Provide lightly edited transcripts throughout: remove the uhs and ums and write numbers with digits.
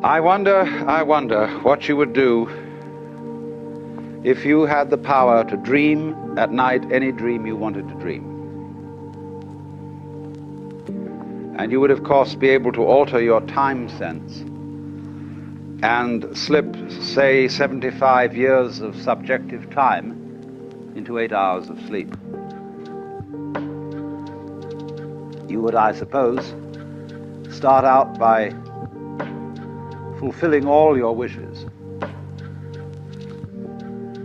I wonder what you would do if you had the power to dream at night any dream you wanted to dream. And you would, of course, be able to alter your time sense and slip, say, 75 years of subjective time into 8 hours of sleep. You would, I suppose, start out by fulfilling all your wishes.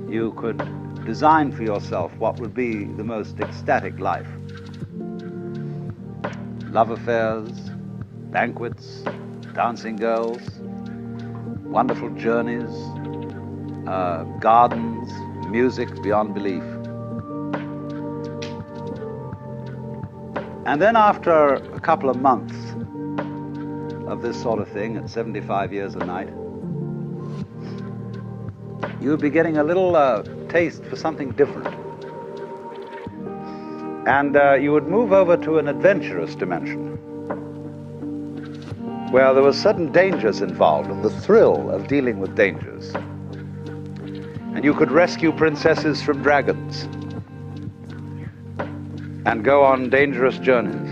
You could design for yourself what would be the most ecstatic life. Love affairs, banquets, dancing girls, wonderful journeys, gardens, music beyond belief. And then after a couple of months of this sort of thing at 75 years a night, you would be getting a little taste for something different. And you would move over to an adventurous dimension where there were certain dangers involved and the thrill of dealing with dangers. And you could rescue princesses from dragons and go on dangerous journeys,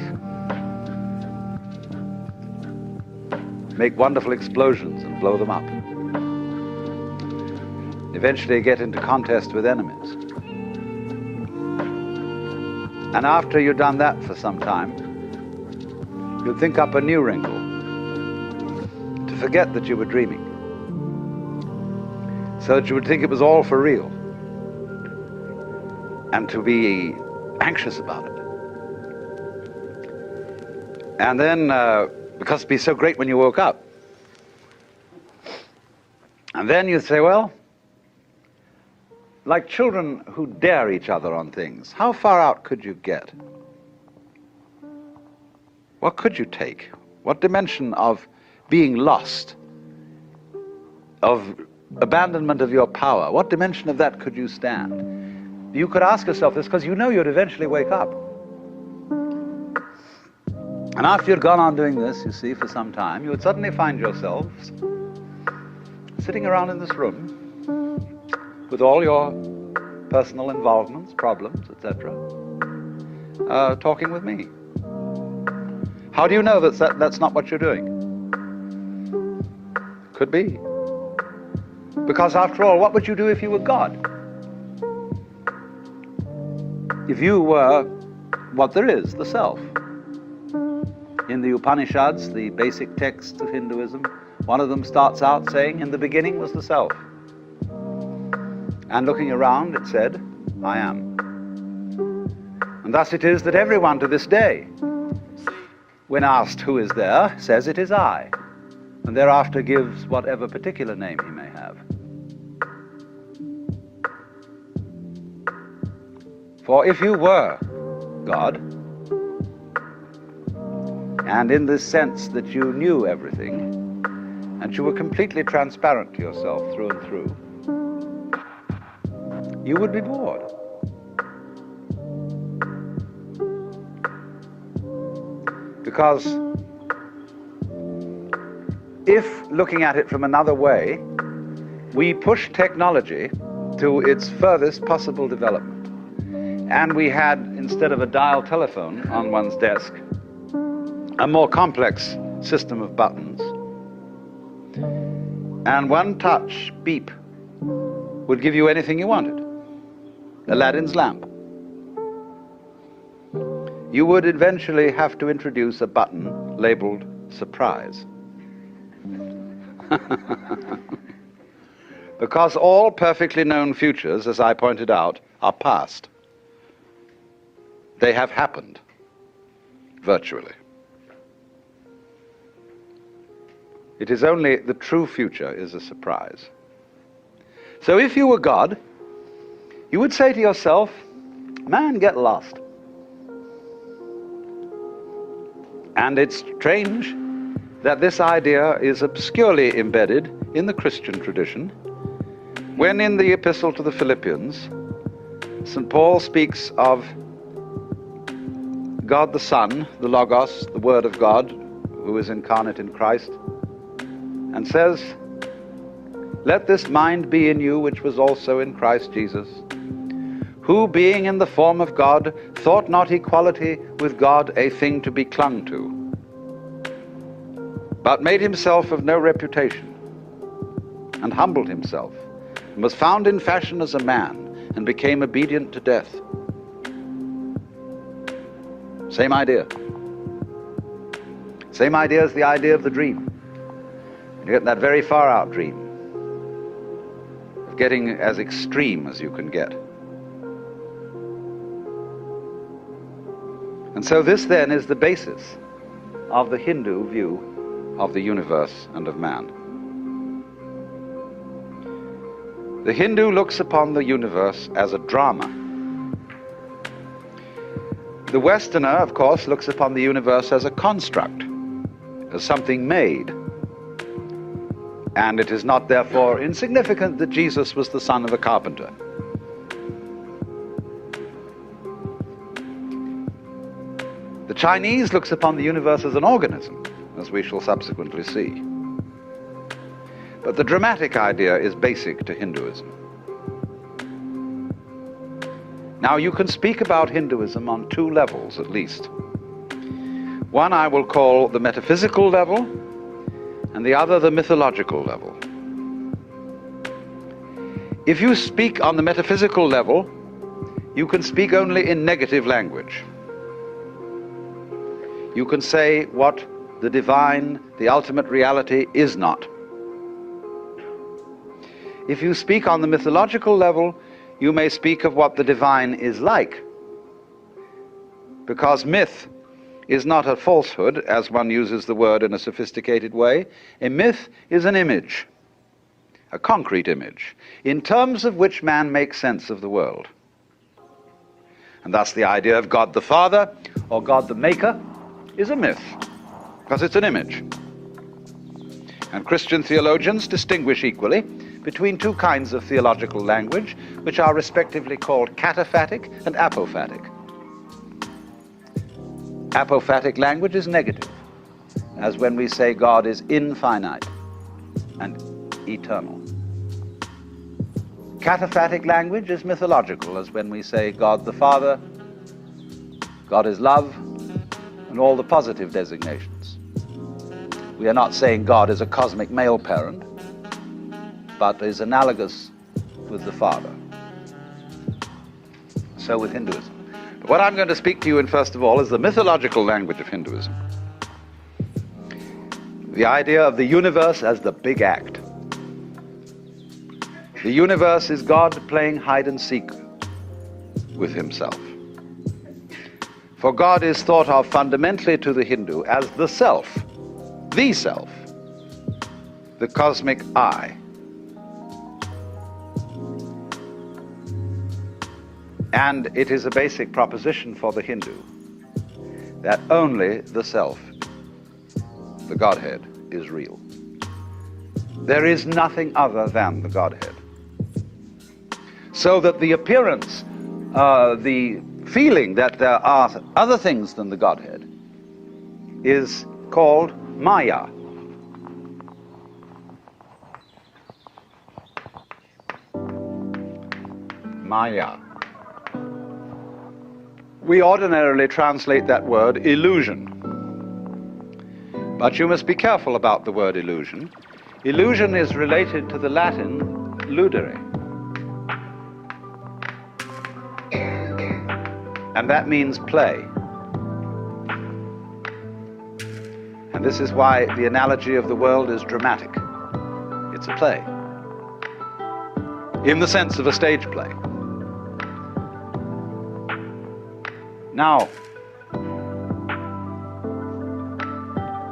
make wonderful explosions and blow them up, eventually get into contest with enemies. And after you've done that for some time, you'd think up a new wrinkle to forget that you were dreaming, so that you would think it was all for real, and to be anxious about it. And then, because it'd be so great when you woke up, and then you'd say, well, like children who dare each other on things, how far out could you get? What could you take? What dimension of being lost, of abandonment of your power, what dimension of that could you stand? You could ask yourself this because you know you'd eventually wake up. And after you'd gone on doing this, you see, for some time, you would suddenly find yourselves sitting around in this room with all your personal involvements, problems, etc., talking with me. How do you know that's not what you're doing? Could be. Because after all, what would you do if you were God? If you were what there is, the self. In the Upanishads, the basic texts of Hinduism, one of them starts out saying, in the beginning was the self. And looking around, it said, I am. And thus it is that everyone to this day, when asked who is there, says it is I, and thereafter gives whatever particular name he may have. For if you were God, and in this sense that you knew everything, and you were completely transparent to yourself through and through, you would be bored. Because if, looking at it from another way, we push technology to its furthest possible development, and we had, instead of a dial telephone on one's desk, a more complex system of buttons, and one touch, beep, would give you anything you wanted. Aladdin's lamp. You would eventually have to introduce a button labeled surprise. Because all perfectly known futures, as I pointed out, are past. They have happened, virtually. It is only the true future is a surprise. So if you were God, you would say to yourself, man, get lost. And it's strange that this idea is obscurely embedded in the Christian tradition, when in the Epistle to the Philippians, St. Paul speaks of God the Son, the Logos, the Word of God, who is incarnate in Christ, and says, "Let this mind be in you which was also in Christ Jesus, who being in the form of God, thought not equality with God a thing to be clung to, but made himself of no reputation, and humbled himself, and was found in fashion as a man, and became obedient to death." Same idea. Same idea as the idea of the dream. You get that very far out dream, of getting as extreme as you can get. And so this then is the basis of the Hindu view of the universe and of man. The Hindu looks upon the universe as a drama. The Westerner, of course, looks upon the universe as a construct, as something made. And it is not therefore insignificant that Jesus was the son of a carpenter. The Chinese looks upon the universe as an organism, as we shall subsequently see. But the dramatic idea is basic to Hinduism. Now, you can speak about Hinduism on two levels at least. One I will call the metaphysical level, and the other the mythological level. If you speak on the metaphysical level, you can speak only in negative language. You can say what the divine, the ultimate reality, is not. If you speak on the mythological level, you may speak of what the divine is like, because myth is not a falsehood, as one uses the word in a sophisticated way. A myth is an image, a concrete image, in terms of which man makes sense of the world. And thus the idea of God the Father, or God the Maker, is a myth, because it's an image. And Christian theologians distinguish equally between two kinds of theological language, which are respectively called cataphatic and apophatic. Apophatic language is negative, as when we say God is infinite and eternal. Cataphatic language is mythological, as when we say God the Father, God is love, and all the positive designations. We are not saying God is a cosmic male parent, but is analogous with the Father. So with Hinduism. But what I'm going to speak to you in, first of all, is the mythological language of Hinduism. The idea of the universe as the big act. The universe is God playing hide and seek with himself. For God is thought of fundamentally to the Hindu as the self, the cosmic I. And it is a basic proposition for the Hindu that only the self, the Godhead, is real. There is nothing other than the Godhead. So that the appearance, the feeling that there are other things than the Godhead is called Maya. Maya. We ordinarily translate that word illusion. But you must be careful about the word illusion. Illusion is related to the Latin ludere. And that means play. And this is why the analogy of the world is dramatic. It's a play, in the sense of a stage play. Now,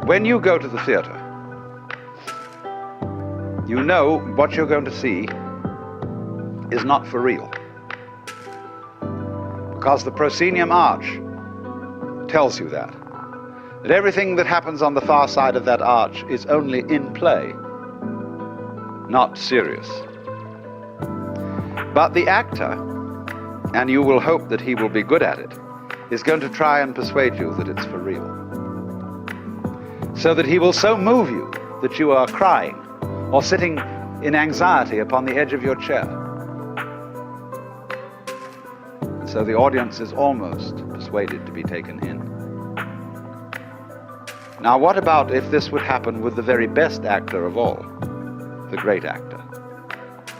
when you go to the theater, you know what you're going to see is not for real. Because the proscenium arch tells you that everything that happens on the far side of that arch is only in play, not serious. But the actor, and you will hope that he will be good at it, is going to try and persuade you that it's for real. So that he will so move you that you are crying or sitting in anxiety upon the edge of your chair. And so the audience is almost persuaded to be taken in. Now, what about if this would happen with the very best actor of all, the great actor?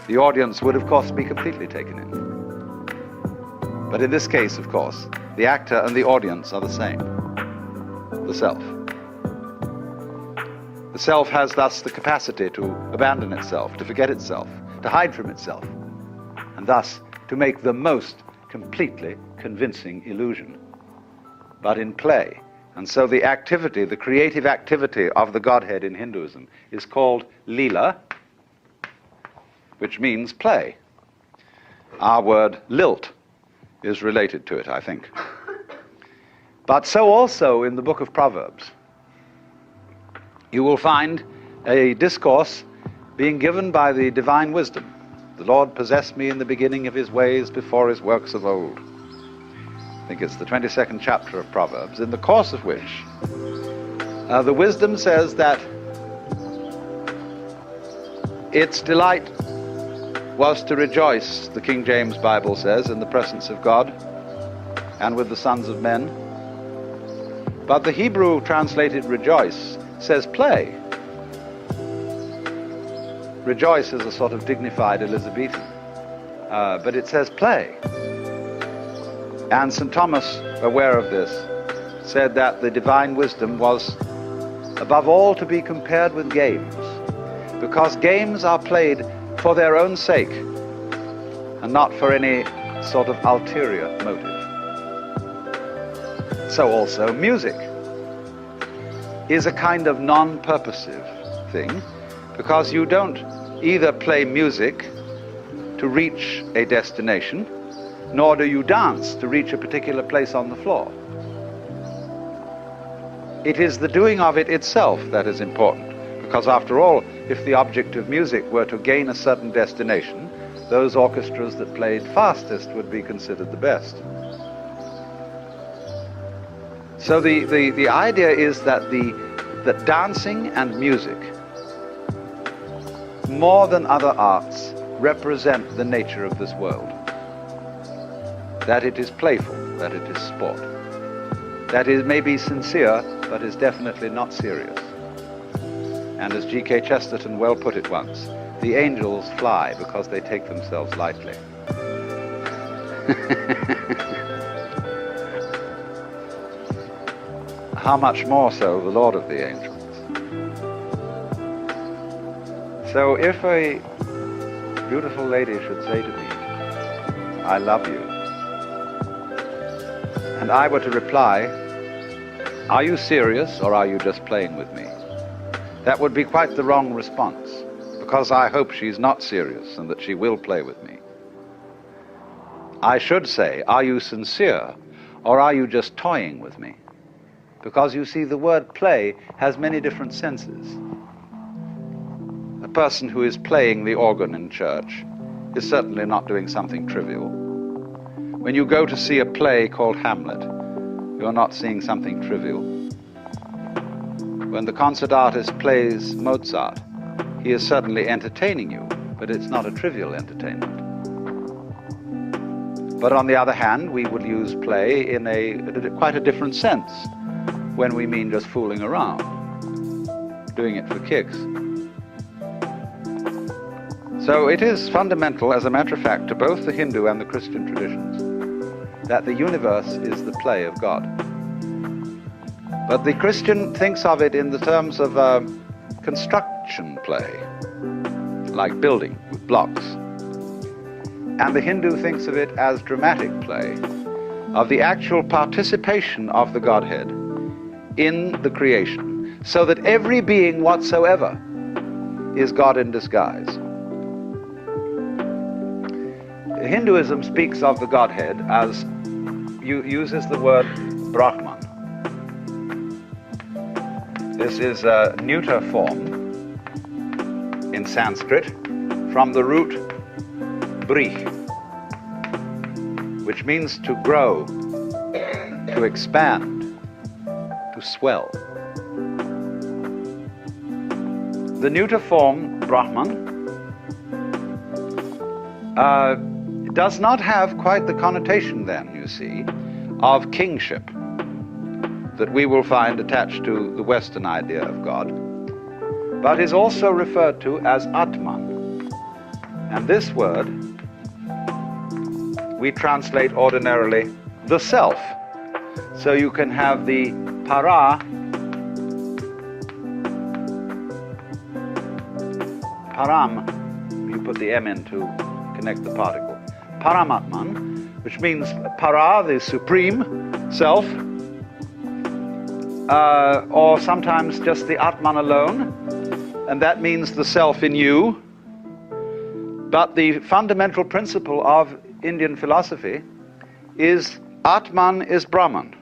The audience would, of course, be completely taken in. But in this case, of course, the actor and the audience are the same, the self. The self has thus the capacity to abandon itself, to forget itself, to hide from itself, and thus to make the most completely convincing illusion, but in play. And so the activity, the creative activity of the Godhead in Hinduism is called lila, which means play. Our word lilt is related to it, I think. But so also in the book of Proverbs, you will find a discourse being given by the divine wisdom. The Lord possessed me in the beginning of his ways before his works of old. I think it's the 22nd chapter of Proverbs, in the course of which the wisdom says that its delight was to rejoice, the King James Bible says, in the presence of God and with the sons of men. But the Hebrew translated rejoice says play. Rejoice is a sort of dignified Elizabethan, but it says play. And St. Thomas, aware of this, said that the divine wisdom was above all to be compared with games, because games are played for their own sake and not for any sort of ulterior motive. So also music is a kind of non-purposive thing, because you don't either play music to reach a destination, nor do you dance to reach a particular place on the floor. It is the doing of it itself that is important, because after all, if the object of music were to gain a certain destination, those orchestras that played fastest would be considered the best. So the idea is that that dancing and music, more than other arts, represent the nature of this world. That it is playful, that it is sport. That it may be sincere, but is definitely not serious. And as G.K. Chesterton well put it once, the angels fly because they take themselves lightly. How much more so the Lord of the angels? So if a beautiful lady should say to me, I love you, and I were to reply, are you serious or are you just playing with me? That would be quite the wrong response, because I hope she's not serious and that she will play with me. I should say, are you sincere or are you just toying with me? Because you see, the word play has many different senses. A person who is playing the organ in church is certainly not doing something trivial. When you go to see a play called Hamlet, you're not seeing something trivial. When the concert artist plays Mozart, he is certainly entertaining you, but it's not a trivial entertainment. But on the other hand, we would use play in quite a different sense, when we mean just fooling around, doing it for kicks. So it is fundamental, as a matter of fact, to both the Hindu and the Christian traditions, that the universe is the play of God. But the Christian thinks of it in the terms of construction play, like building with blocks. And the Hindu thinks of it as dramatic play, of the actual participation of the Godhead in the creation, so that every being whatsoever is God in disguise. Hinduism speaks of the Godhead as, uses the word Brahman. This is a neuter form in Sanskrit from the root brih, which means to grow, to expand, to swell. the neuter form Brahman does not have quite the connotation then, you see, of kingship that we will find attached to the Western idea of God, but is also referred to as Atman. And this word we translate ordinarily the self. So you can have the para, param, you put the M in to connect the particle, paramatman, which means para, the supreme self, or sometimes just the Atman alone, and that means the self in you. But the fundamental principle of Indian philosophy is Atman is Brahman.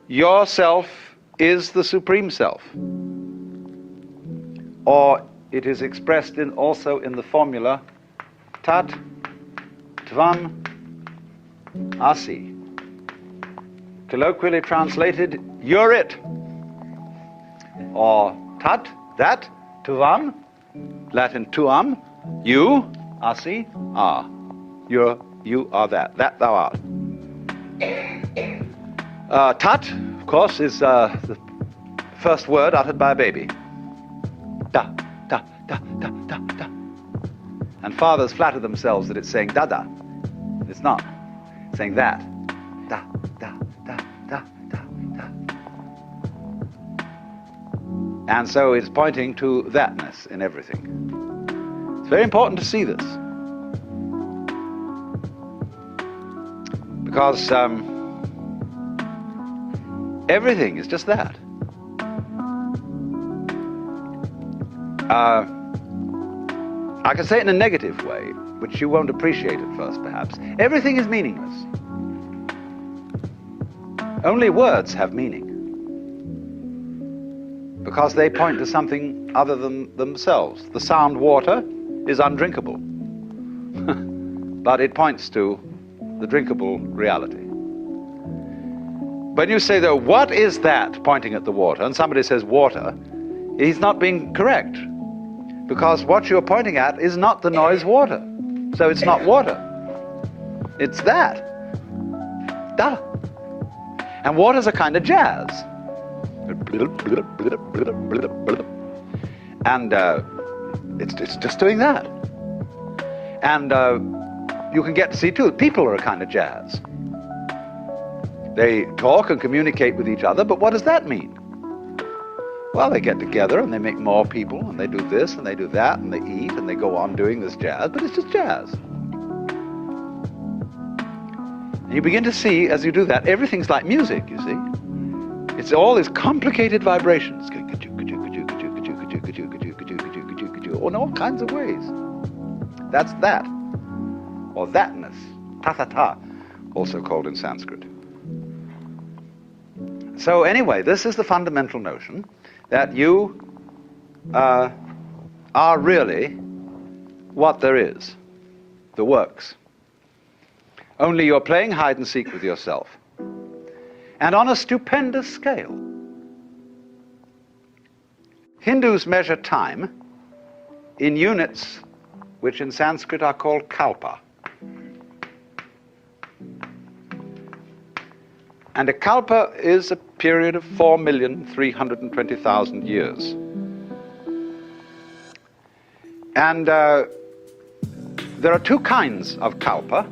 Your self is the supreme self. Or it is expressed also in the formula Tat Tvam Asi. Colloquially translated, you're it. Or Tat, that, Tvam, Latin tuam, you, Asi, are. You are that thou art. Tat, of course, is the first word uttered by a baby. Da, da, da, da, da, da. And fathers flatter themselves that it's saying da-da. It's not. It's saying that. Da, da, da, da, da, da. And so it's pointing to thatness in everything. It's very important to see this. Because everything is just that. I can say it in a negative way, which you won't appreciate at first, perhaps. Everything is meaningless. Only words have meaning, because they point to something other than themselves. The sound water is undrinkable, but it points to the drinkable reality. When you say, though, what is that, pointing at the water, and somebody says water, he's not being correct, because what you're pointing at is not the noise water. So it's not water. It's that. Da. And water's a kind of jazz. And it's just doing that. And you can get to see, too, people are a kind of jazz. They talk and communicate with each other, but what does that mean? Well, they get together and they make more people, and they do this and they do that, and they eat and they go on doing this jazz, but it's just jazz. And you begin to see, as you do that, everything's like music, you see. It's all these complicated vibrations, in all kinds of ways. That's that, or thatness, ta-ta-ta, also called in Sanskrit. So anyway, this is the fundamental notion, that you are really what there is, the works. Only you're playing hide and seek with yourself, and on a stupendous scale. Hindus measure time in units which in Sanskrit are called kalpa. And a kalpa is a period of 4,320,000 years. And there are two kinds of kalpa.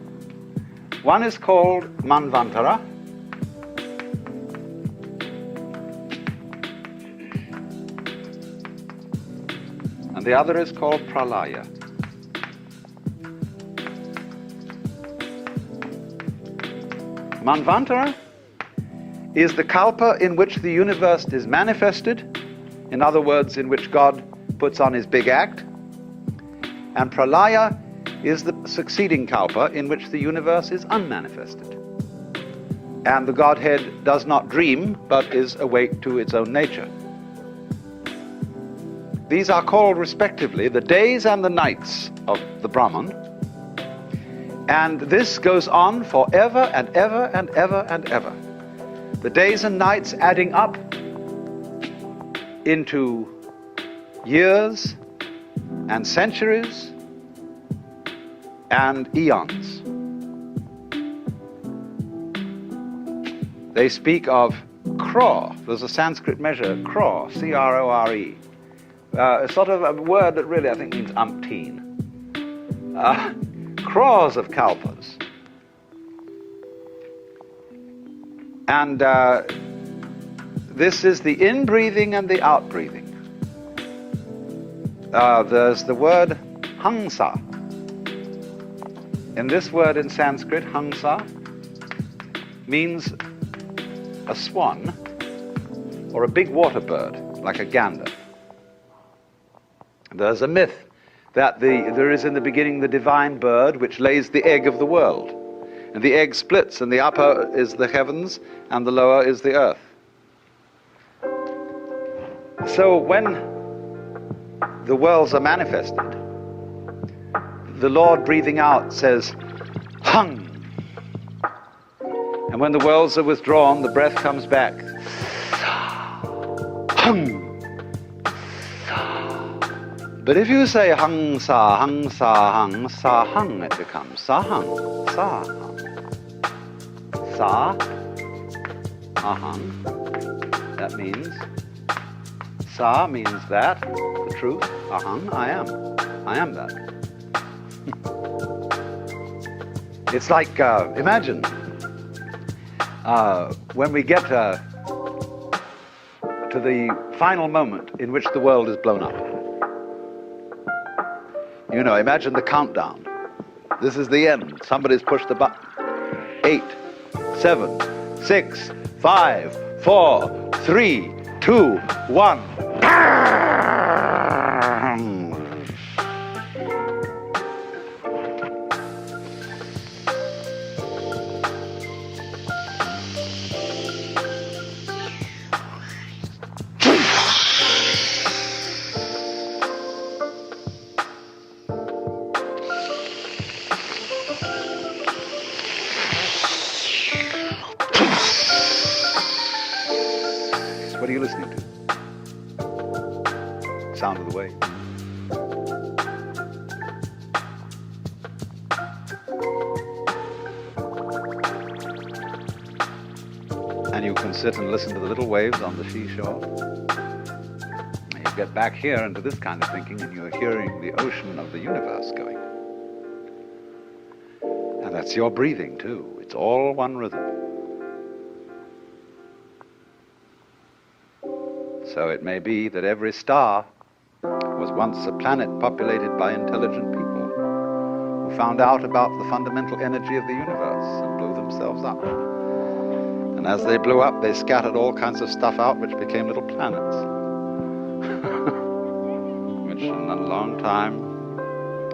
One is called manvantara, and the other is called pralaya. Manvantara is the kalpa in which the universe is manifested, in other words, in which God puts on his big act. And pralaya is the succeeding kalpa in which the universe is unmanifested. And the Godhead does not dream, but is awake to its own nature. These are called, respectively, the days and the nights of the Brahman. And this goes on forever and ever and ever and ever. The days and nights adding up into years and centuries and eons. They speak of crore. There's a Sanskrit measure, crore, C-R-O-R-E. A sort of a word that really I think means umpteen. Crores of kalpas. And this is the in-breathing and the out-breathing. There's the word hangsa. And this word in Sanskrit, hangsa, means a swan or a big water bird, like a gander. There's a myth that there is in the beginning the divine bird which lays the egg of the world. And the egg splits, and the upper is the heavens, and the lower is the earth. So when the worlds are manifested, the Lord breathing out says, hung. And when the worlds are withdrawn, the breath comes back. Hung. But if you say hung sa, hung sa, hung sa, hung, it becomes sa hung, sa hung. Sa, ahang. That means, sa means that, the truth, ahang, I am that. It's like, imagine, when we get to the final moment in which the world is blown up. You know, imagine the countdown. This is the end. Somebody's pushed the button. 8, 7, 6, 5, 4, 3, 2, 1. What are you listening to? Sound of the wave. And you can sit and listen to the little waves on the seashore. And you get back here into this kind of thinking, and you're hearing the ocean of the universe going. And that's your breathing too. It's all one rhythm. So it may be that every star was once a planet populated by intelligent people who found out about the fundamental energy of the universe and blew themselves up. And as they blew up, they scattered all kinds of stuff out which became little planets. Which in a long time,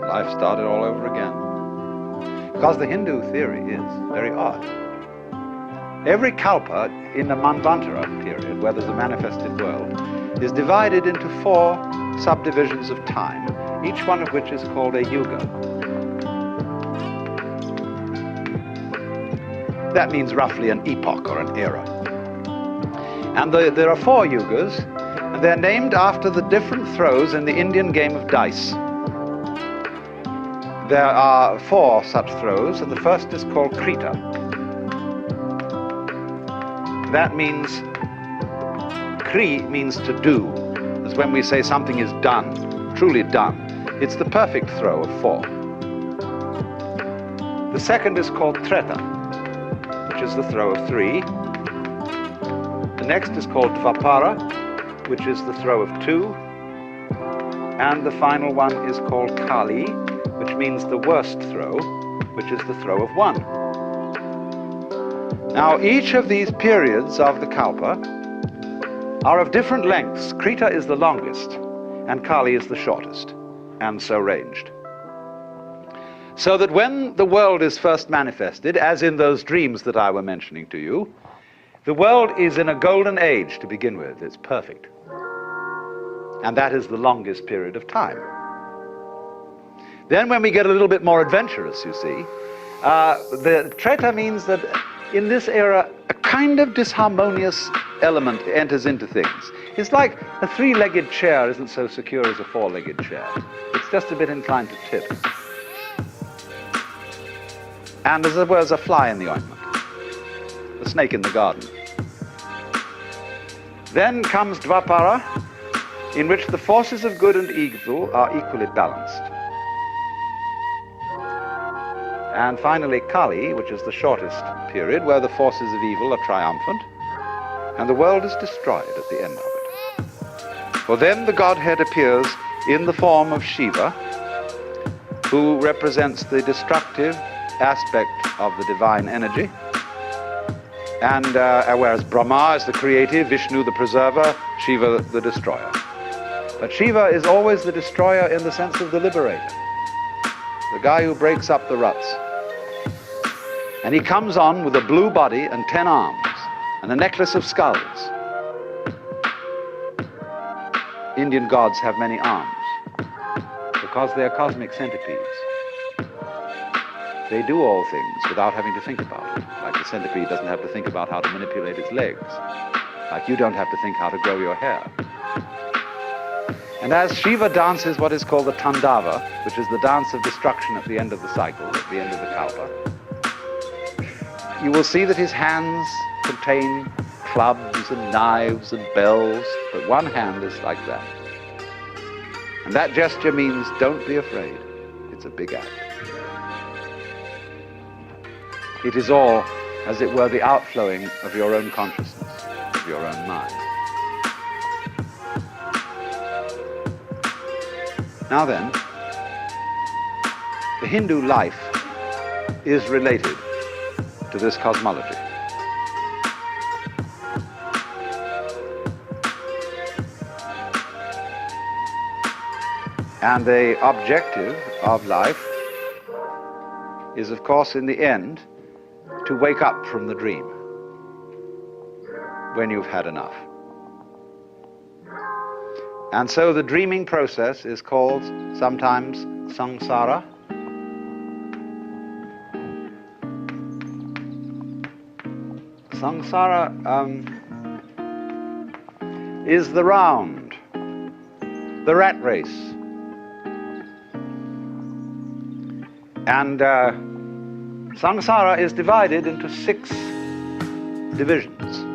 life started all over again. Because the Hindu theory is very odd. Every kalpa in the Manvantara period, where there's a manifested world, is divided into 4 subdivisions of time, each one of which is called a yuga. That means roughly an epoch or an era. And there are 4 yugas, and they're named after the different throws in the Indian game of dice. There are 4 such throws, and the first is called Krita. That means, Kri means to do. As when we say something is done, truly done. It's the perfect throw of 4. The second is called Treta, which is the throw of 3. The next is called Dvapara, which is the throw of 2. And the final one is called Kali, which means the worst throw, which is the throw of 1. Now, each of these periods of the kalpa are of different lengths. Krita is the longest, and Kali is the shortest, and so ranged. So that when the world is first manifested, as in those dreams that I were mentioning to you, the world is in a golden age to begin with. It's perfect. And that is the longest period of time. Then when we get a little bit more adventurous, you see, the Treta means that in this era, a kind of disharmonious element enters into things. It's like a three-legged chair isn't so secure as a four-legged chair. It's just a bit inclined to tip. And as it were, there's a fly in the ointment, a snake in the garden. Then comes Dvapara, in which the forces of good and evil are equally balanced. And finally Kali, which is the shortest period, where the forces of evil are triumphant, and the world is destroyed at the end of it. For then the Godhead appears in the form of Shiva, who represents the destructive aspect of the divine energy, and whereas Brahma is the creative, Vishnu the preserver, Shiva the destroyer. But Shiva is always the destroyer in the sense of the liberator, the guy who breaks up the ruts. And he comes on with a blue body and 10 arms and a necklace of skulls. Indian gods have many arms because they are cosmic centipedes. They do all things without having to think about it. Like the centipede doesn't have to think about how to manipulate its legs. Like you don't have to think how to grow your hair. And as Shiva dances what is called the Tandava, which is the dance of destruction at the end of the cycle, at the end of the Kalpa, you will see that his hands contain clubs and knives and bells, but one hand is like that. And that gesture means don't be afraid. It's a big act. It is all, as it were, the outflowing of your own consciousness, of your own mind. Now then, the Hindu life is related to this cosmology. And the objective of life is, of course, in the end, to wake up from the dream when you've had enough. And so the dreaming process is called sometimes samsara. Samsara is the round, the rat race. And samsara is divided into 6 divisions.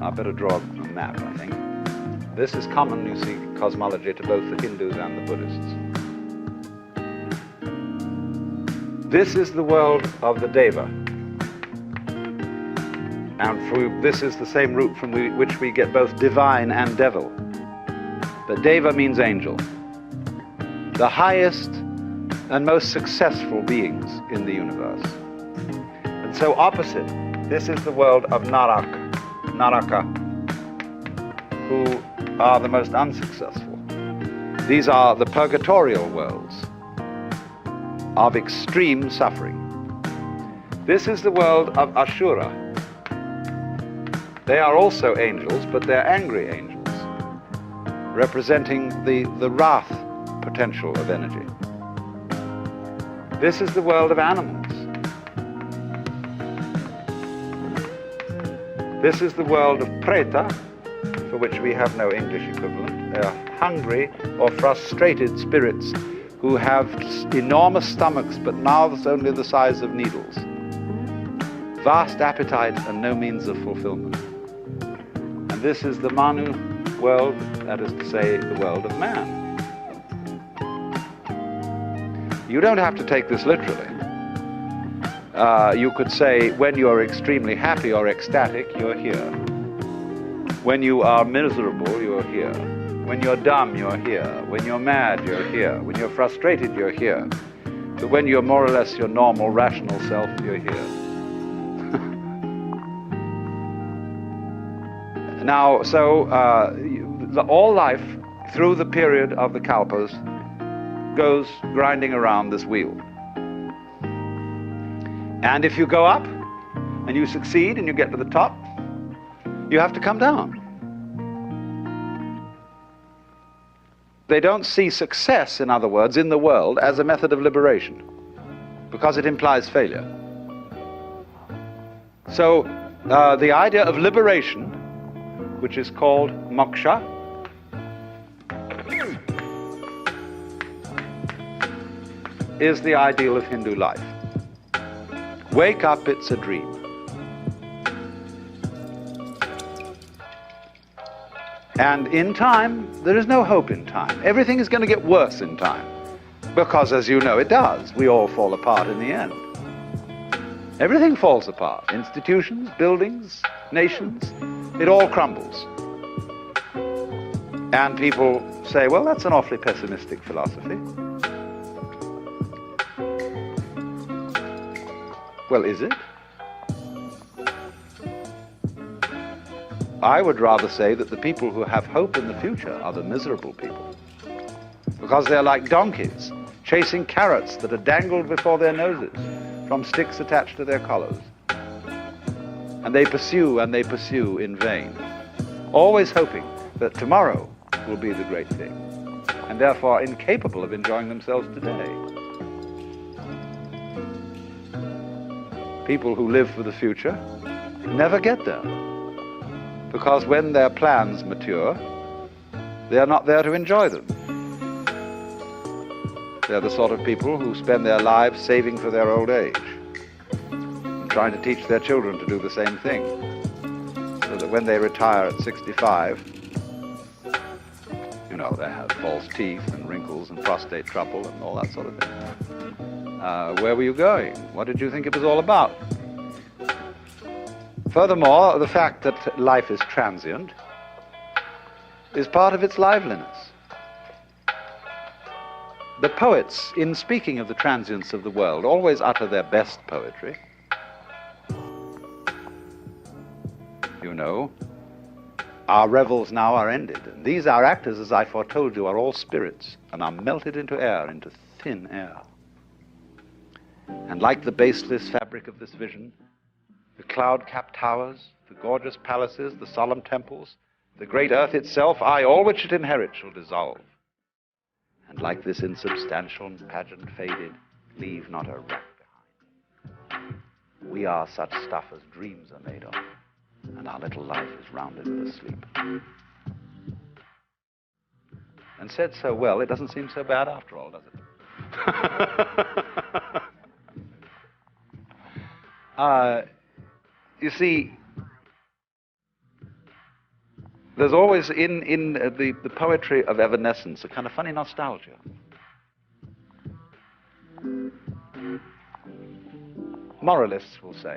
I better draw a map, I think. This is common, you see, cosmology to both the Hindus and the Buddhists. This is the world of the Deva. And this is the same root from which we get both divine and devil. But Deva means angel. The highest and most successful beings in the universe. And so opposite, this is the world of Naraka, who are the most unsuccessful. These are the purgatorial worlds of extreme suffering. This is the world of Ashura. They are also angels, but they're angry angels, representing the wrath potential of energy. This is the world of animals. This is the world of preta, for which we have no English equivalent. They are hungry or frustrated spirits who have enormous stomachs but mouths only the size of needles. Vast appetite and no means of fulfillment. And this is the Manu world, that is to say, the world of man. You don't have to take this literally. You could say, when you are extremely happy or ecstatic, you're here. When you are miserable, you're here. When you're dumb, you're here. When you're mad, you're here. When you're frustrated, you're here. But when you're more or less your normal, rational self, you're here. Now, so all life, through the period of the Kalpas, goes grinding around this wheel. And if you go up, and you succeed, and you get to the top, you have to come down. They don't see success, in other words, in the world as a method of liberation, because it implies failure. So the idea of liberation, which is called moksha, is the ideal of Hindu life. Wake up, it's a dream. And in time, there is no hope in time. Everything is going to get worse in time. Because, as you know, it does. We all fall apart in the end. Everything falls apart. Institutions, buildings, nations, it all crumbles. And people say, well, that's an awfully pessimistic philosophy. Well, is it? I would rather say that the people who have hope in the future are the miserable people, because they're like donkeys chasing carrots that are dangled before their noses from sticks attached to their collars. And they pursue in vain, always hoping that tomorrow will be the great thing, and therefore incapable of enjoying themselves today. People who live for the future never get there, because when their plans mature, they are not there to enjoy them. They're the sort of people who spend their lives saving for their old age, and trying to teach their children to do the same thing, so that when they retire at 65, you know, they have false teeth and wrinkles and prostate trouble and all that sort of thing. Where were you going? What did you think it was all about? Furthermore, the fact that life is transient is part of its liveliness. The poets, in speaking of the transience of the world, always utter their best poetry. You know, our revels now are ended, and these our actors, as I foretold you, are all spirits, and are melted into air, into thin air. And like the baseless fabric of this vision, the cloud-capped towers, the gorgeous palaces, the solemn temples, the great earth itself, aye, all which it inherits shall dissolve. And like this insubstantial pageant faded, leave not a wreck behind. We are such stuff as dreams are made of, and our little life is rounded with a sleep. And said so well, it doesn't seem so bad after all, does it? You see, there's always in the poetry of evanescence a kind of funny nostalgia. Moralists will say,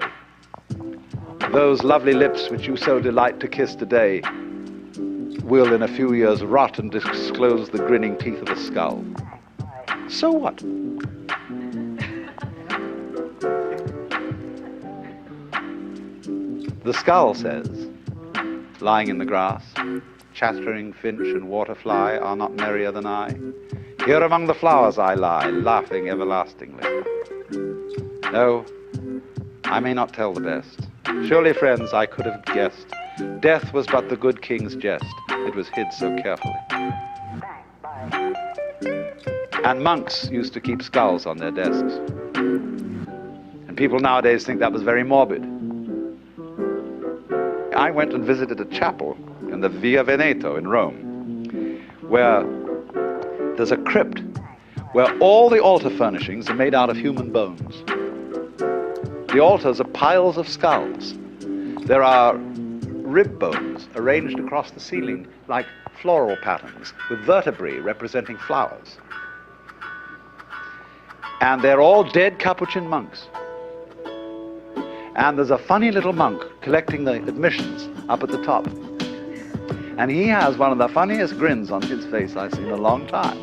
those lovely lips which you so delight to kiss today will in a few years rot and disclose the grinning teeth of a skull. So what? The skull says, lying in the grass, chattering finch and waterfly are not merrier than I. Here among the flowers I lie, laughing everlastingly. No, I may not tell the best. Surely, friends, I could have guessed. Death was but the good king's jest. It was hid so carefully. And monks used to keep skulls on their desks. And people nowadays think that was very morbid. I went and visited a chapel in the Via Veneto in Rome, where there's a crypt where all the altar furnishings are made out of human bones. The altars are piles of skulls. There are rib bones arranged across the ceiling like floral patterns, with vertebrae representing flowers. And they're all dead Capuchin monks. And there's a funny little monk collecting the admissions up at the top. And he has one of the funniest grins on his face I've seen in a long time.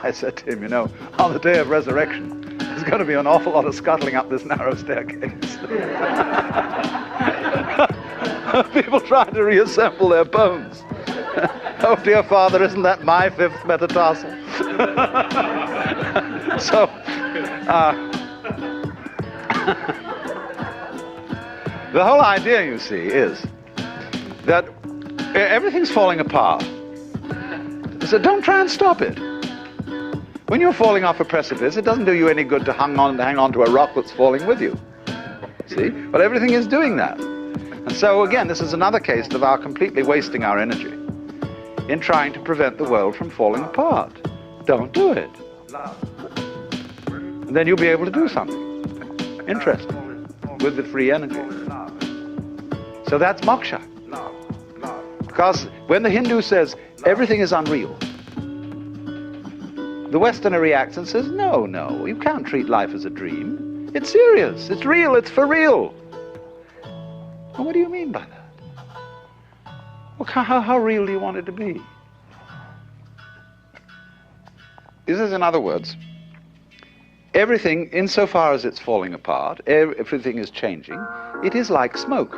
I said to him, you know, on the day of resurrection, there's going to be an awful lot of scuttling up this narrow staircase. People trying to reassemble their bones. Oh, dear Father, isn't that my fifth metatarsal? So, the whole idea, you see, is that everything's falling apart. So don't try and stop it. When you're falling off a precipice, it doesn't do you any good to hang on to a rock that's falling with you. See? But everything is doing that. And so again, this is another case of our completely wasting our energy in trying to prevent the world from falling apart. Don't do it. And then you'll be able to do something interesting with the free energy. So that's moksha. Because when the Hindu says everything is unreal, the Westerner reacts and says, no, you can't treat life as a dream. It's serious, it's real, it's for real. Well, what do you mean by that? Well, how real do you want it to be? This is, in other words, everything, insofar as it's falling apart, everything is changing, it is like smoke.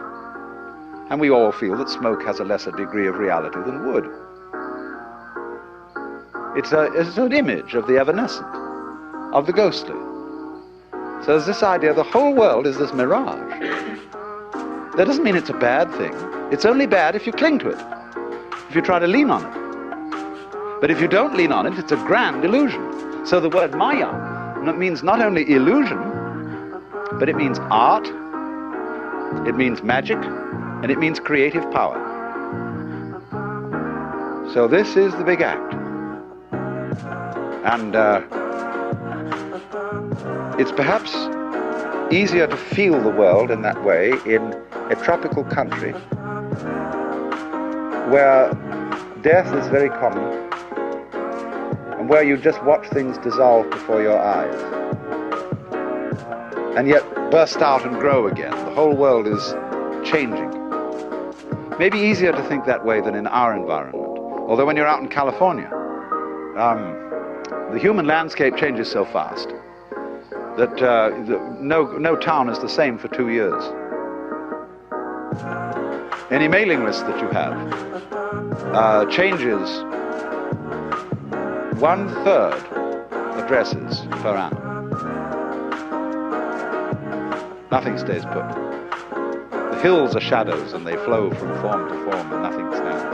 And we all feel that smoke has a lesser degree of reality than wood. It's an image of the evanescent, of the ghostly. So there's this idea the whole world is this mirage. That doesn't mean it's a bad thing. It's only bad if you cling to it, if you try to lean on it. But if you don't lean on it, it's a grand illusion. So the word maya means not only illusion, but it means art, it means magic, and it means creative power. So this is the big act. And it's perhaps easier to feel the world in that way in a tropical country where death is very common and where you just watch things dissolve before your eyes and yet burst out and grow again. The whole world is changing. Maybe easier to think that way than in our environment. Although when you're out in California, the human landscape changes so fast that no town is the same for 2 years. Any mailing list that you have changes 1/3 addresses per annum. Nothing stays put. The hills are shadows and they flow from form to form and nothing stands.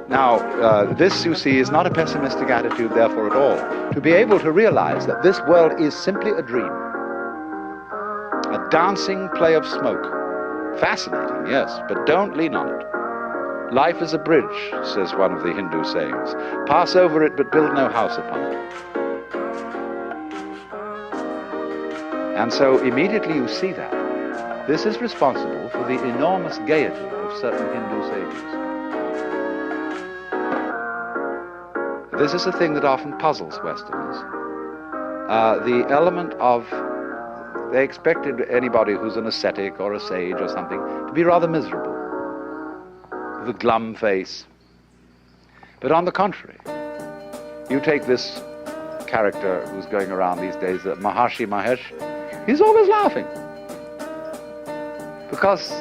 Now, this, you see, is not a pessimistic attitude, therefore, at all. To be able to realize that this world is simply a dream, a dancing play of smoke. Fascinating, yes, but don't lean on it. Life is a bridge, says one of the Hindu sayings. Pass over it, but build no house upon it. And so immediately you see that. This is responsible for the enormous gaiety of certain Hindu sages. This is a thing that often puzzles Westerners. The element of, they expected anybody who's an ascetic or a sage or something to be rather miserable, with a glum face. But on the contrary, you take this character who's going around these days, Maharshi Mahesh, he's always laughing. Because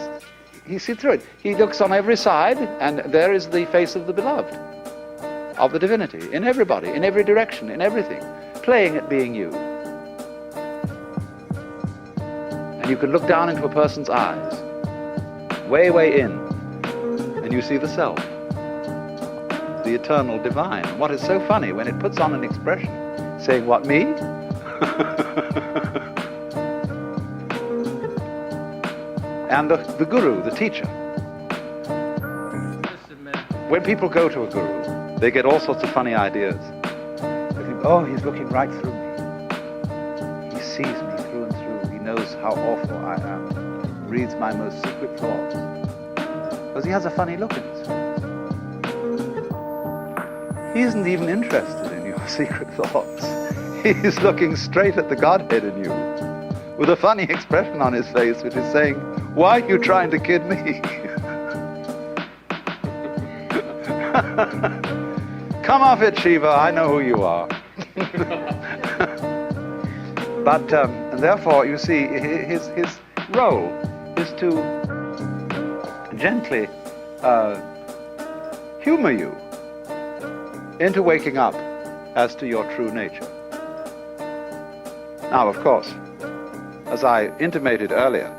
he sees through it. He looks on every side, and there is the face of the beloved, of the divinity, in everybody, in every direction, in everything, playing at being you. And you can look down into a person's eyes, way, way in, and you see the self, the eternal divine. And what is so funny, when it puts on an expression, saying, what, me? And the guru, the teacher. When people go to a guru, they get all sorts of funny ideas. They think, oh, he's looking right through me. He sees me through and through. He knows how awful I am. Reads my most secret thoughts. Because he has a funny look in his face. He isn't even interested in your secret thoughts. He's looking straight at the Godhead in you, with a funny expression on his face, which is saying, why are you trying to kid me? Come off it, Shiva, I know who you are. But therefore, you see, his role is to gently humor you into waking up as to your true nature. Now, of course, as I intimated earlier,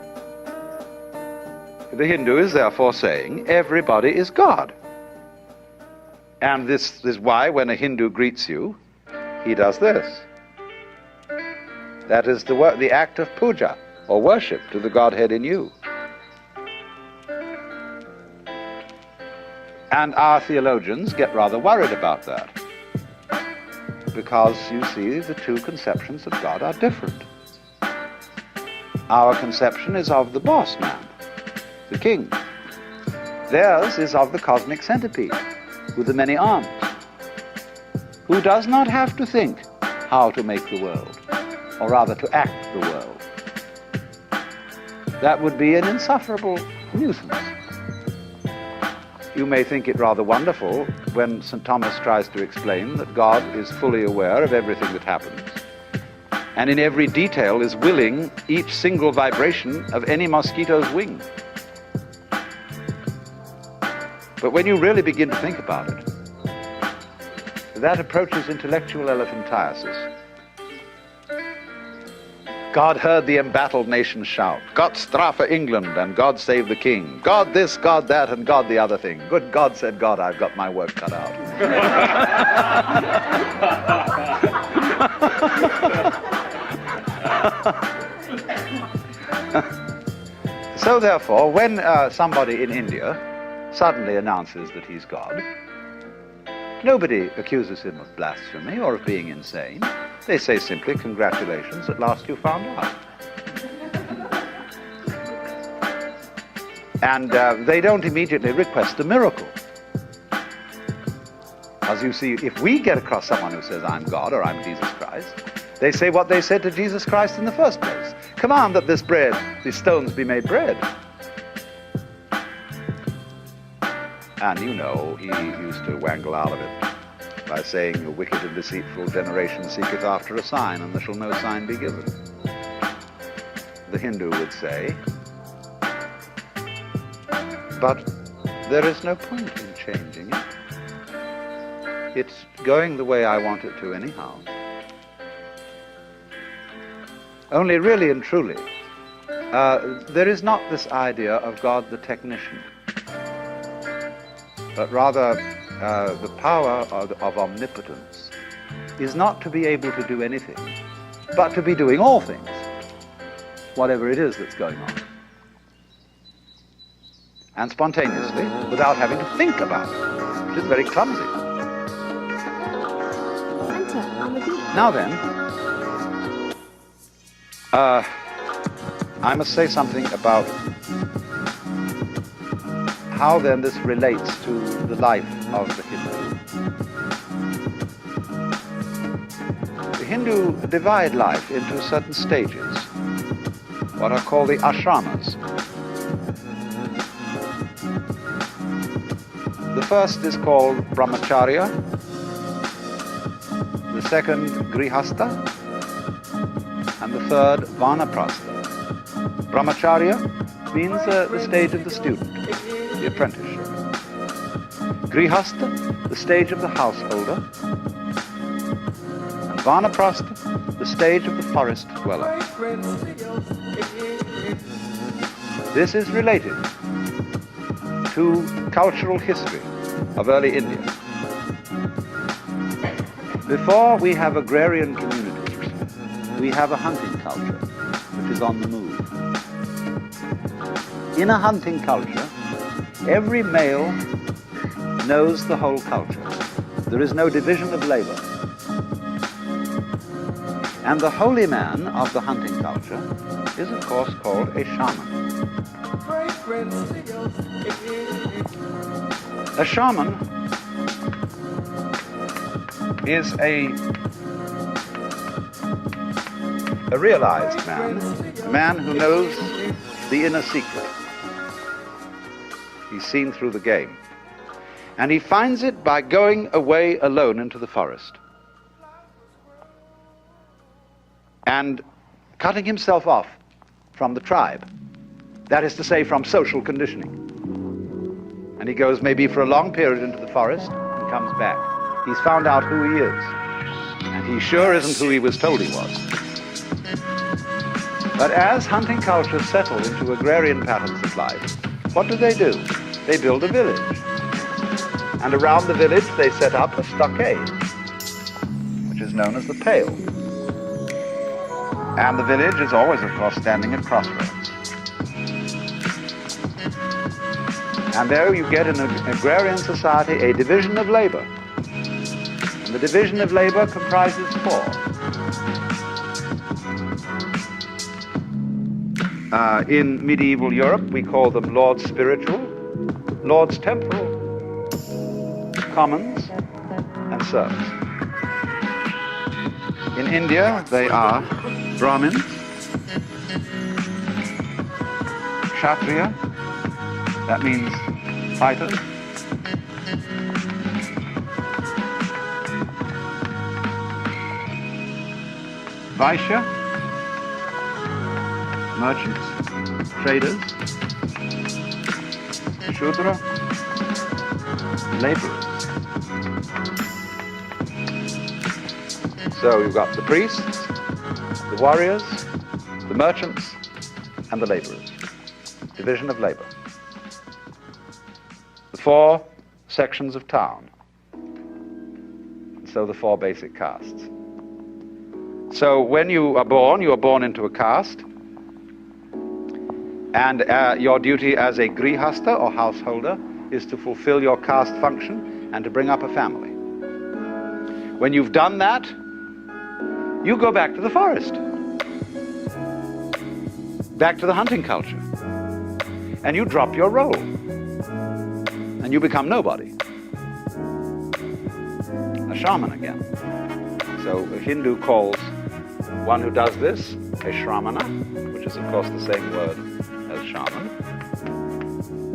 the Hindu is therefore saying everybody is God. And this is why when a Hindu greets you, he does this. That is the act of puja, or worship to the Godhead in you. And our theologians get rather worried about that, because, you see, the two conceptions of God are different. Our conception is of the boss man, the king. Theirs is of the cosmic centipede with the many arms, who does not have to think how to make the world, or rather to act the world. That would be an insufferable nuisance. You may think it rather wonderful when St. Thomas tries to explain that God is fully aware of everything that happens, and in every detail is willing each single vibration of any mosquito's wing. But when you really begin to think about it, that approaches intellectual elephantiasis. God heard the embattled nation shout, Gott strafe England and God save the king. God this, God that, and God the other thing. Good God, said God, I've got my work cut out. So therefore, when somebody in India suddenly announces that he's God, nobody accuses him of blasphemy or of being insane. They say simply, congratulations, at last you found out. And they don't immediately request a miracle. As you see, if we get across someone who says, I'm God or I'm Jesus Christ, they say what they said to Jesus Christ in the first place. Command that this bread, these stones be made bread. And you know, he used to wangle out of it by saying, a wicked and deceitful generation seeketh after a sign, and there shall no sign be given. The Hindu would say, but there is no point in changing it. It's going the way I want it to anyhow. Only really and truly, there is not this idea of God the technician, but rather the power of omnipotence is not to be able to do anything, but to be doing all things, whatever it is that's going on. And spontaneously, without having to think about it, which is very clumsy. Now then, I must say something about how then this relates to the life of the Hindu. The Hindu divide life into certain stages, what are called the ashramas. The first is called brahmacharya, the second grihastha, and the third vanaprastha. Brahmacharya means the stage of the student, the apprenticeship. Grihastha, the stage of the householder. And vanaprastha, the stage of the forest dweller. This is related to cultural history of early India. Before we have agrarian communities, we have a hunting culture, which is on the move. In a hunting culture, every male knows the whole culture. There is no division of labor. And the holy man of the hunting culture is, of course, called a shaman. A shaman is a realized man, a man who knows the inner secret. He's seen through the game. And he finds it by going away alone into the forest and cutting himself off from the tribe. That is to say, from social conditioning. And he goes maybe for a long period into the forest and comes back. He's found out who he is. And he sure isn't who he was told he was. But as hunting culture settled into agrarian patterns of life, what do? They build a village. And around the village they set up a stockade, which is known as the Pale. And the village is always, of course, standing at crossroads. And there you get in an agrarian society a division of labor. And the division of labor comprises four. In medieval Europe, we call them lords spiritual, lords temporal, commons, and serfs. In India, they are Brahmins, Kshatriya, that means fighters, Vaishya, merchants, traders, Shudra, laborers. So you've got the priests, the warriors, the merchants, and the laborers. Division of labor. The four sections of town. So the four basic castes. So when you are born into a caste, and your duty as a grihasta or householder is to fulfill your caste function and to bring up a family. When you've done that, you go back to the forest, back to the hunting culture, and you drop your role, and you become nobody. A shaman again. So a Hindu calls one who does this a shramana, which is of course the same word as shaman.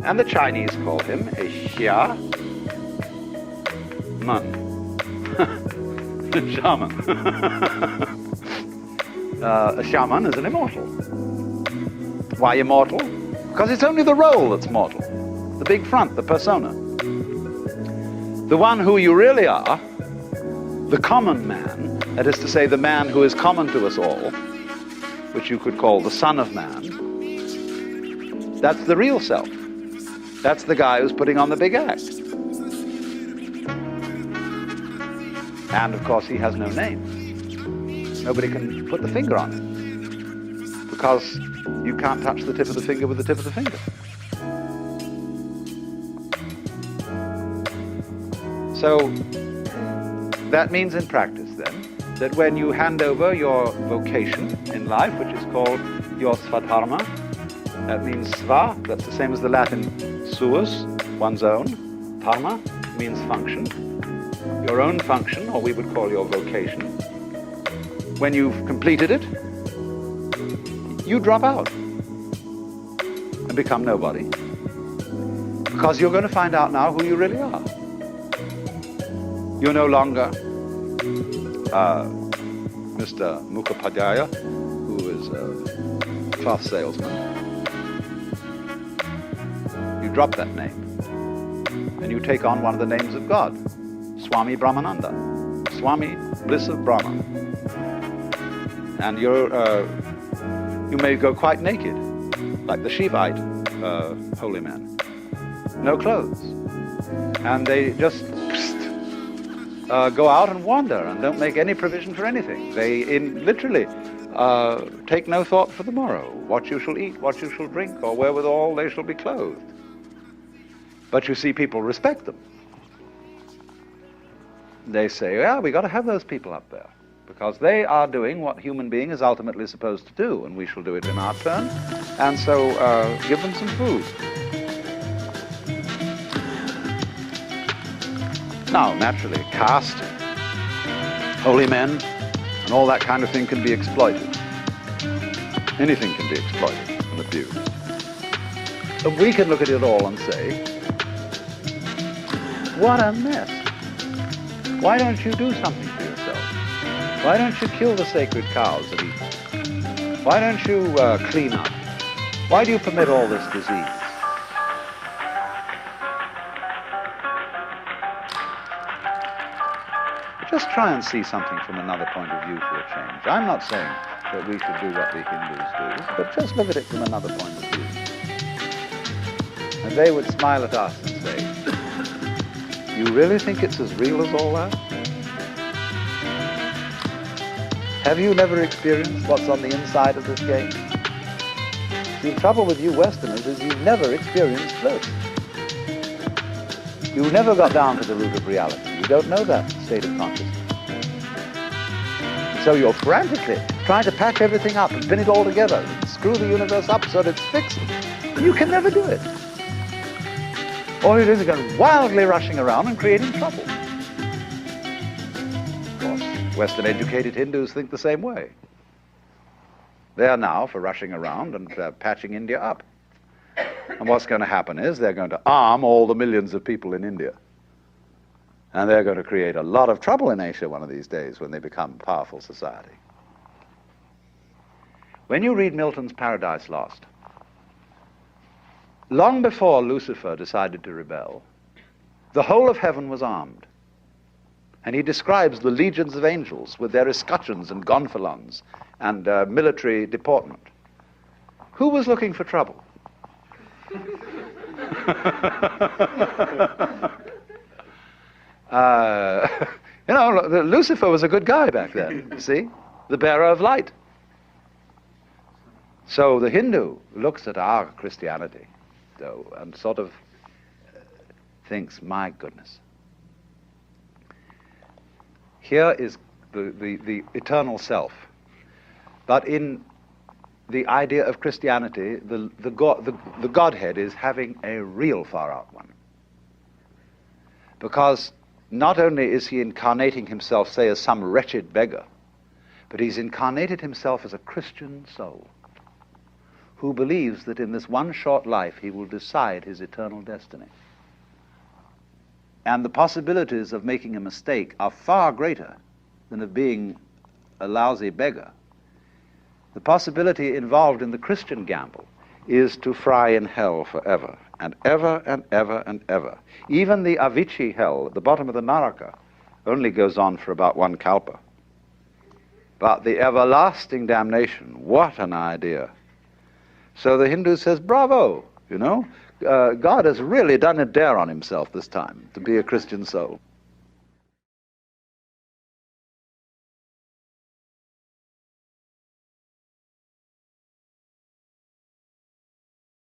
And the Chinese call him a xia man. Shaman. A shaman is an immortal. Why immortal? Because it's only the role that's mortal. The big front, the persona. The one who you really are, the common man, that is to say the man who is common to us all, which you could call the Son of Man, that's the real self. That's the guy who's putting on the big act. And of course he has no name. Nobody can put the finger on it, because you can't touch the tip of the finger with the tip of the finger. So that means in practice then, that when you hand over your vocation in life, which is called your svadharma, that means sva, that's the same as the Latin suus, one's own. Dharma means function. Your own function, or we would call your vocation. When you've completed it, you drop out and become nobody. Because you're going to find out now who you really are. You're no longer Mr. Mukhopadhyaya, who is a cloth salesman. You drop that name, and you take on one of the names of God, Swami Brahmananda, Swami, bliss of Brahma. And you may go quite naked, like the Shivite holy men. No clothes. And they just go out and wander and don't make any provision for anything. They literally take no thought for the morrow, what you shall eat, what you shall drink, or wherewithal they shall be clothed. But you see, people respect them. They say, yeah, we got to have those people up there, because they are doing what human being is ultimately supposed to do, and we shall do it in our turn. And so give them some food. Now, naturally, caste, holy men, and all that kind of thing can be exploited. Anything can be exploited and abused. But we can look at it all and say, what a mess. Why don't you do something for yourself? Why don't you kill the sacred cows of Eden? Why don't you clean up? Why do you permit all this disease? Just try and see something from another point of view for a change. I'm not saying that we should do what the Hindus do, but just look at it from another point of view. And they would smile at us and say, You really think it's as real as all that? Have you never experienced what's on the inside of this game? The trouble with you Westerners is you've never experienced floats. You never got down to the root of reality. You don't know that state of consciousness. So you're frantically trying to patch everything up and pin it all together and screw the universe up so that it's fixed. You can never do it. All you're doing is going wildly rushing around and creating trouble. Of course, Western-educated Hindus think the same way. They are now for rushing around and patching India up. And what's going to happen is they're going to arm all the millions of people in India. And they're going to create a lot of trouble in Asia one of these days when they become a powerful society. When you read Milton's Paradise Lost, long before Lucifer decided to rebel, the whole of heaven was armed. And he describes the legions of angels with their escutcheons and gonfalons and military deportment. Who was looking for trouble? Lucifer was a good guy back then, you see? The bearer of light. So the Hindu looks at our Christianity, though, and sort of thinks, my goodness, here is the eternal self. But in the idea of Christianity, the Godhead is having a real far-out one. Because not only is he incarnating himself, say, as some wretched beggar, but he's incarnated himself as a Christian soul who believes that in this one short life he will decide his eternal destiny. And the possibilities of making a mistake are far greater than of being a lousy beggar. The possibility involved in the Christian gamble is to fry in hell forever, and ever and ever and ever. Even the Avicii hell at the bottom of the Naraka only goes on for about one kalpa. But the everlasting damnation, what an idea. So the Hindu says, bravo, God has really done a dare on himself this time to be a Christian soul.